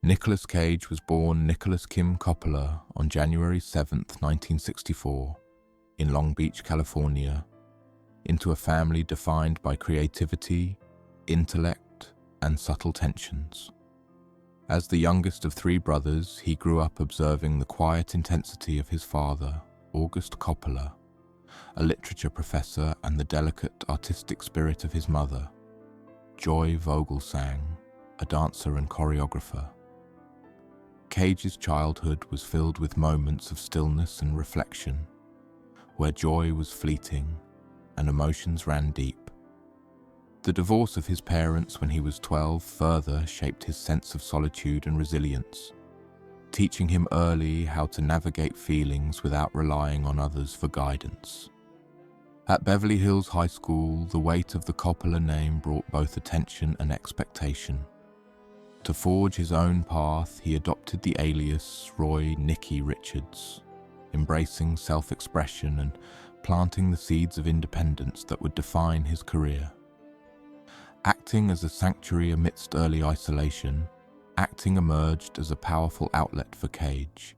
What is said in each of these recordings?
Nicolas Cage was born Nicholas Kim Coppola on January 7th, 1964, in Long Beach, California, into a family defined by creativity, intellect, and subtle tensions. As the youngest of three brothers, he grew up observing the quiet intensity of his father, August Coppola, a literature professor, and the delicate artistic spirit of his mother, Joy Vogelsang, a dancer and choreographer. Cage's childhood was filled with moments of stillness and reflection, where joy was fleeting and emotions ran deep. The divorce of his parents when he was 12 further shaped his sense of solitude and resilience, teaching him early how to navigate feelings without relying on others for guidance. At Beverly Hills High School, the weight of the Coppola name brought both attention and expectation. To forge his own path, he adopted the alias Roy Nicky Richards, embracing self-expression and planting the seeds of independence that would define his career. Acting as a sanctuary amidst early isolation, acting emerged as a powerful outlet for Cage,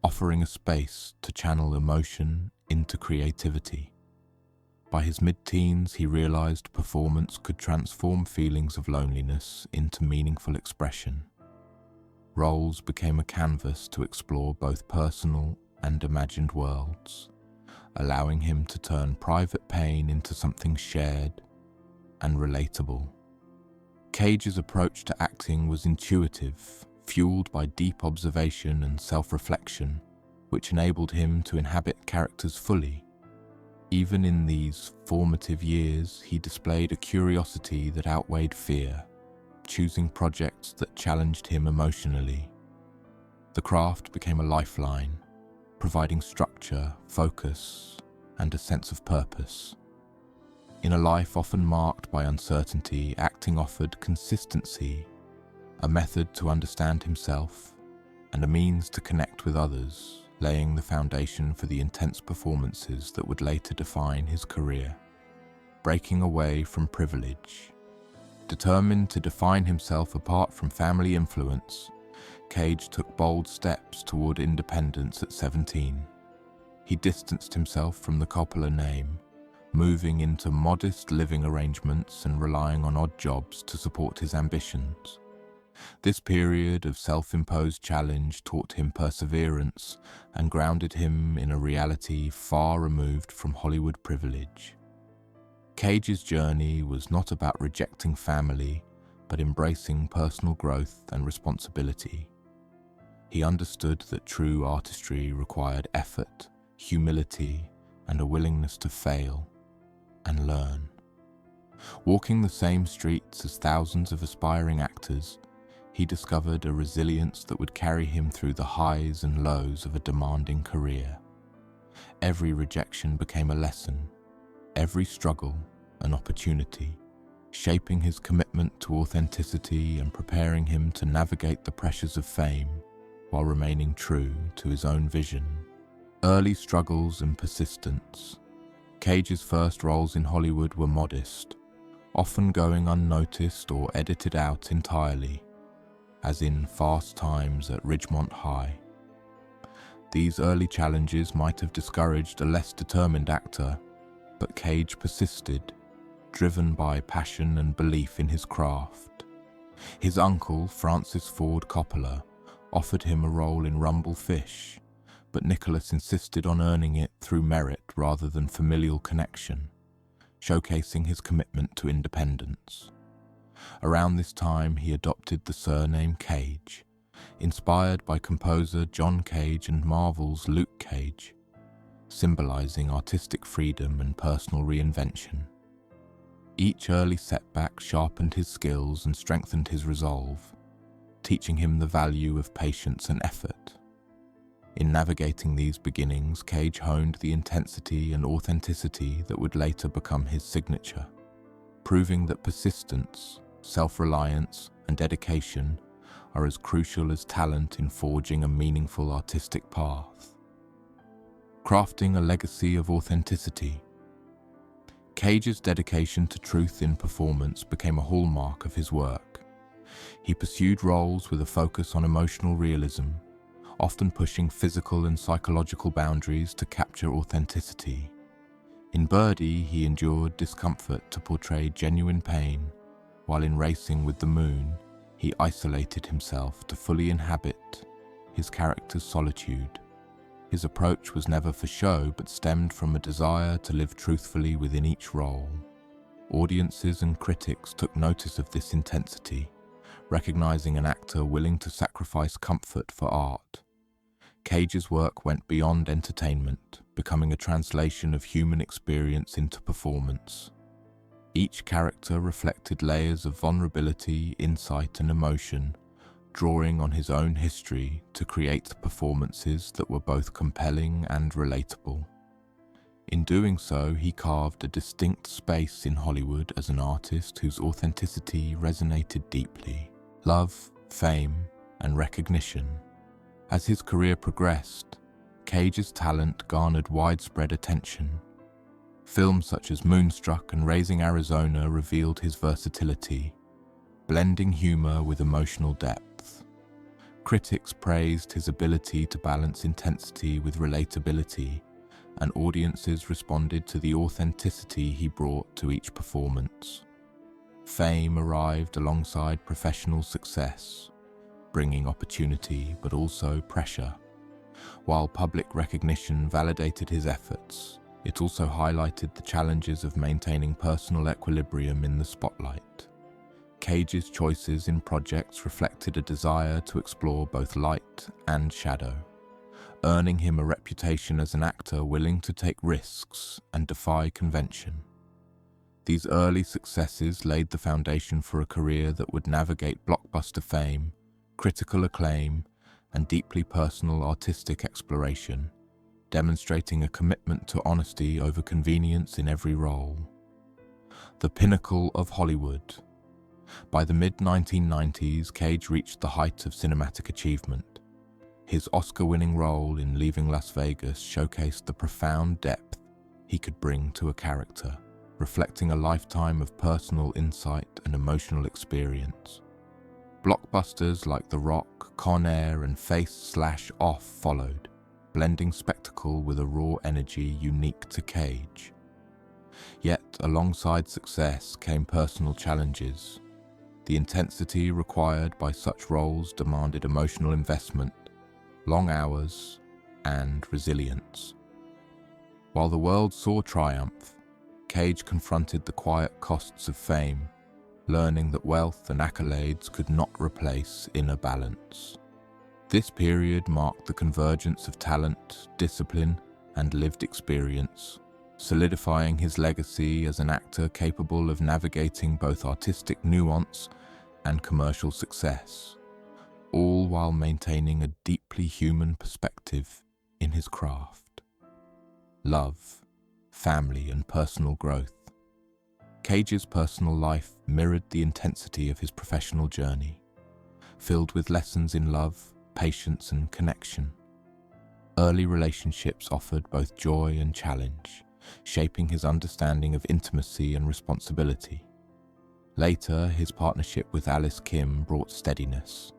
offering a space to channel emotion into creativity. By his mid-teens, he realized performance could transform feelings of loneliness into meaningful expression. Roles became a canvas to explore both personal and imagined worlds, allowing him to turn private pain into something shared and relatable. Cage's approach to acting was intuitive, fueled by deep observation and self-reflection, which enabled him to inhabit characters fully. Even in these formative years, he displayed a curiosity that outweighed fear, choosing projects that challenged him emotionally. The craft became a lifeline, providing structure, focus, and a sense of purpose. In a life often marked by uncertainty, acting offered consistency, a method to understand himself, and a means to connect with others, laying the foundation for the intense performances that would later define his career. Breaking away from privilege. Determined to define himself apart from family influence, Cage took bold steps toward independence at 17. He distanced himself from the Coppola name, moving into modest living arrangements and relying on odd jobs to support his ambitions. This period of self-imposed challenge taught him perseverance and grounded him in a reality far removed from Hollywood privilege. Cage's journey was not about rejecting family, but embracing personal growth and responsibility. He understood that true artistry required effort, humility, and a willingness to fail and learn. Walking the same streets as thousands of aspiring actors, he discovered a resilience that would carry him through the highs and lows of a demanding career. Every rejection became a lesson, every struggle an opportunity, shaping his commitment to authenticity and preparing him to navigate the pressures of fame while remaining true to his own vision. Early struggles and persistence. Cage's first roles in Hollywood were modest, often going unnoticed or edited out entirely, as in Fast Times at Ridgemont High. These early challenges might have discouraged a less determined actor, but Cage persisted, driven by passion and belief in his craft. His uncle, Francis Ford Coppola, offered him a role in Rumble Fish, but Nicholas insisted on earning it through merit rather than familial connection, showcasing his commitment to independence. Around this time, he adopted the surname Cage, inspired by composer John Cage and Marvel's Luke Cage, symbolizing artistic freedom and personal reinvention. Each early setback sharpened his skills and strengthened his resolve, teaching him the value of patience and effort. In navigating these beginnings, Cage honed the intensity and authenticity that would later become his signature, proving that persistence, self-reliance, and dedication are as crucial as talent in forging a meaningful artistic path. Crafting a legacy of authenticity. Cage's dedication to truth in performance became a hallmark of his work. He pursued roles with a focus on emotional realism, often pushing physical and psychological boundaries to capture authenticity. In Birdie, he endured discomfort to portray genuine pain, while in Racing with the Moon, he isolated himself to fully inhabit his character's solitude. His approach was never for show, but stemmed from a desire to live truthfully within each role. Audiences and critics took notice of this intensity, recognizing an actor willing to sacrifice comfort for art. Cage's work went beyond entertainment, becoming a translation of human experience into performance. Each character reflected layers of vulnerability, insight, and emotion, drawing on his own history to create performances that were both compelling and relatable. In doing so, he carved a distinct space in Hollywood as an artist whose authenticity resonated deeply. Love, fame, and recognition. As his career progressed, Cage's talent garnered widespread attention. Films such as Moonstruck and Raising Arizona revealed his versatility, blending humor with emotional depth. Critics praised his ability to balance intensity with relatability, and audiences responded to the authenticity he brought to each performance. Fame arrived alongside professional success, bringing opportunity but also pressure. While public recognition validated his efforts, it also highlighted the challenges of maintaining personal equilibrium in the spotlight. Cage's choices in projects reflected a desire to explore both light and shadow, earning him a reputation as an actor willing to take risks and defy convention. These early successes laid the foundation for a career that would navigate blockbuster fame, critical acclaim, and deeply personal artistic exploration, demonstrating a commitment to honesty over convenience in every role. The pinnacle of Hollywood. By the mid-1990s, Cage reached the height of cinematic achievement. His Oscar-winning role in Leaving Las Vegas showcased the profound depth he could bring to a character, reflecting a lifetime of personal insight and emotional experience. Blockbusters like The Rock, Con Air, and Face/Off followed, blending spectacle with a raw energy unique to Cage. Yet, alongside success came personal challenges. The intensity required by such roles demanded emotional investment, long hours, and resilience. While the world saw triumph, Cage confronted the quiet costs of fame, learning that wealth and accolades could not replace inner balance. This period marked the convergence of talent, discipline, and lived experience, solidifying his legacy as an actor capable of navigating both artistic nuance and commercial success, all while maintaining a deeply human perspective in his craft. Love, family, and personal growth. Cage's personal life mirrored the intensity of his professional journey, filled with lessons in love, patience, and connection. Early relationships offered both joy and challenge, shaping his understanding of intimacy and responsibility. Later, his partnership with Alice Kim brought steadiness,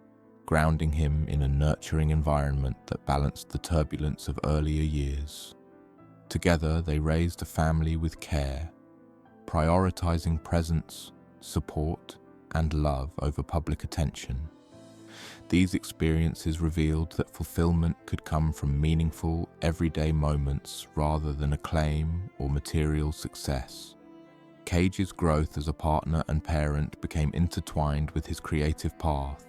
grounding him in a nurturing environment that balanced the turbulence of earlier years. Together, they raised a family with care, prioritizing presence, support, and love over public attention. These experiences revealed that fulfillment could come from meaningful, everyday moments rather than acclaim or material success. Cage's growth as a partner and parent became intertwined with his creative path,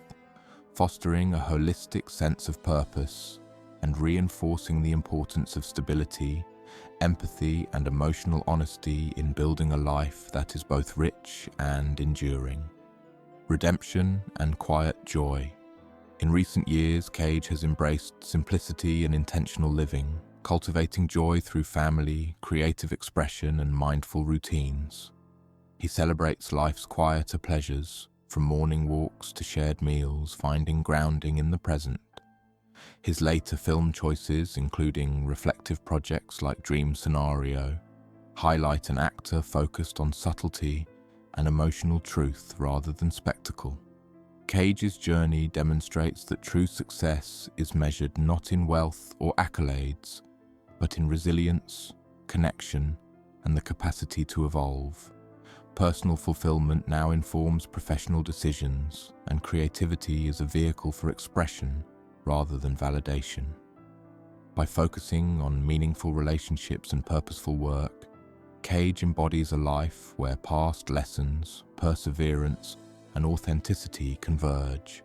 fostering a holistic sense of purpose and reinforcing the importance of stability, empathy, and emotional honesty in building a life that is both rich and enduring. Redemption and quiet joy. In recent years, Cage has embraced simplicity and intentional living, cultivating joy through family, creative expression, and mindful routines. He celebrates life's quieter pleasures, from morning walks to shared meals, finding grounding in the present. His later film choices, including reflective projects like Dream Scenario, highlight an actor focused on subtlety and emotional truth rather than spectacle. Cage's journey demonstrates that true success is measured not in wealth or accolades, but in resilience, connection, and the capacity to evolve. Personal fulfillment now informs professional decisions, and creativity is a vehicle for expression rather than validation. By focusing on meaningful relationships and purposeful work, Cage embodies a life where past lessons, perseverance, and authenticity converge,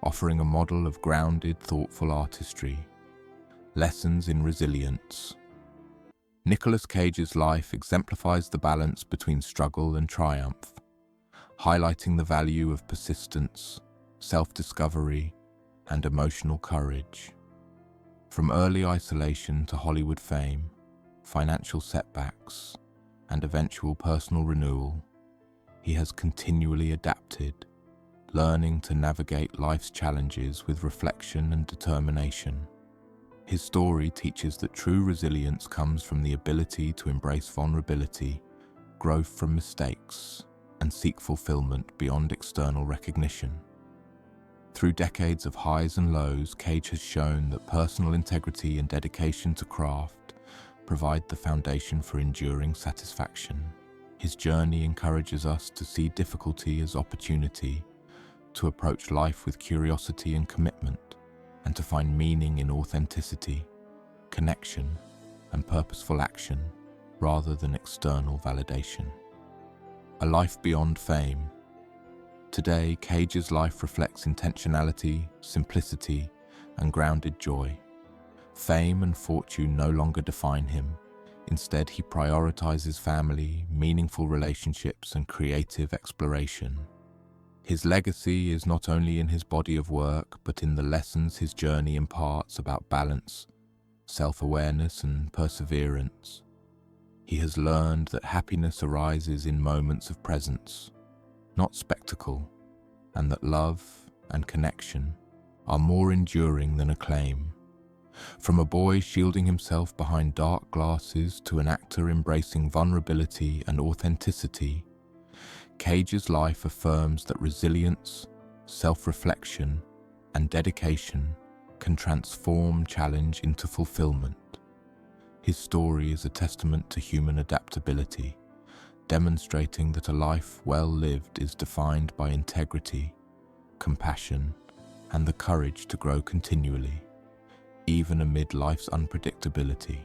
offering a model of grounded, thoughtful artistry. Lessons in resilience. Nicolas Cage's life exemplifies the balance between struggle and triumph, highlighting the value of persistence, self-discovery, and emotional courage. From early isolation to Hollywood fame, financial setbacks, and eventual personal renewal, he has continually adapted, learning to navigate life's challenges with reflection and determination. His story teaches that true resilience comes from the ability to embrace vulnerability, grow from mistakes, and seek fulfillment beyond external recognition. Through decades of highs and lows, Cage has shown that personal integrity and dedication to craft provide the foundation for enduring satisfaction. His journey encourages us to see difficulty as opportunity, to approach life with curiosity and commitment, and to find meaning in authenticity, connection, and purposeful action rather than external validation. A life beyond fame. Today, Cage's life reflects intentionality, simplicity, and grounded joy. Fame and fortune no longer define him. Instead, he prioritizes family, meaningful relationships, and creative exploration. His legacy is not only in his body of work, but in the lessons his journey imparts about balance, self-awareness, and perseverance. He has learned that happiness arises in moments of presence, not spectacle, and that love and connection are more enduring than acclaim. From a boy shielding himself behind dark glasses to an actor embracing vulnerability and authenticity, Cage's life affirms that resilience, self-reflection, and dedication can transform challenge into fulfillment. His story is a testament to human adaptability, demonstrating that a life well lived is defined by integrity, compassion, and the courage to grow continually, even amid life's unpredictability.